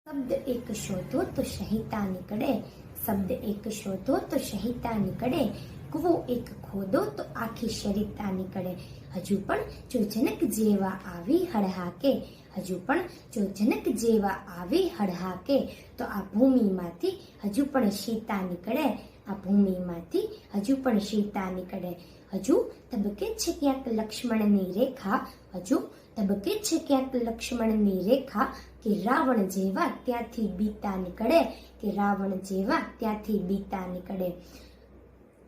શબ્દ એક શોધો તો સંહિતા નીકળે, શબ્દ એક શોધો તો સંહિતા નીકળે, કૂવો એક ખોદો તો આખી સરિતા નીકળે. હજુ પણ જો જનક જેવા આવી હળહાકે, હજુ પણ જો જનક જેવા આવી હળહાકે, તો આ ભૂમિમાંથી હજુ પણ સીતા નીકળે, આ ભૂમિમાંથી હજુ પણ સીતા નીકળે. હજુ તબકે છે ક્યાંક લક્ષ્મણની રેખા, હજુ તબકે છે ક્યાંક લક્ષ્મણની રેખા, કે રાવણ જેવા ત્યાંથી બીતા નીકળે, કે રાવણ જેવા ત્યાંથી બીતા નીકળે.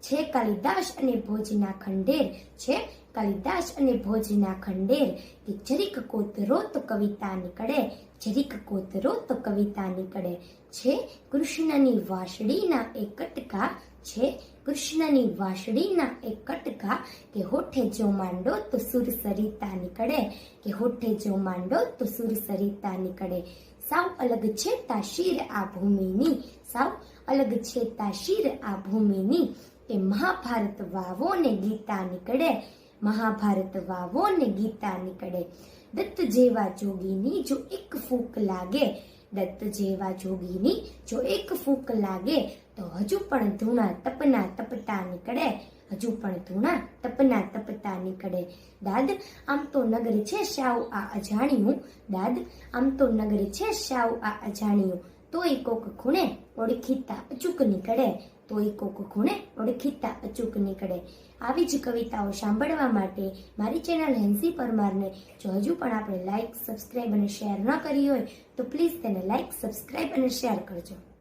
છે કાલિદાસ અને ભોજના ખંડેર, છે કાલિદાસ અને ભોજના ખંડેર, કે જરીક કોતરો તો કવિતા નીકળે, જરીક કોતરો તો કવિતા નીકળે. છે કૃષ્ણની વાંસળીના એક કટકા, છે કૃષ્ણની વાંસળીના એક કટકા, કે હોઠે જો માંડો તો સુર સરિતા નીકળે, કે હોઠે જો માંડો તો સુર સરિતા નીકળે. સાવ અલગ છે તાસીર આ ભૂમિની, સાવ અલગ છે તાસીર આ ભૂમિની, કે મહાભારત વાવો ને ગીતા નીકળે, મહાભારત વાવો ને ગીતા નીકળે. દત્ત જેવા જોગીની જો એક ફૂંક લાગે, દત્ત જેવા જોગીની જો એક ફૂંક લાગે, તો હજુ પણ ધૂણા તપના તપતા નીકળે, હજુ પણ ધૂણા તપના તપતા નીકળે. દાદ આમ તો નગર છે સાવ આ અજાણ્યું, દાદ આમ તો નગર છે સાવ આ અજાણ્યું, તોય કોક ખૂણે ઓળખીતા અચૂક નીકળે, તોય કોક ખૂણે ઓળખીતા અચૂક નીકળે. આવી જ કવિતાઓ સાંભળવા માટે મારી ચેનલ હેન્સી પરમારને જો હજુ પણ આપણે લાઈક, સબસ્ક્રાઈબ અને શેર ન કરી હોય તો પ્લીઝ તેને લાઈક, સબસ્ક્રાઈબ અને શેર કરજો.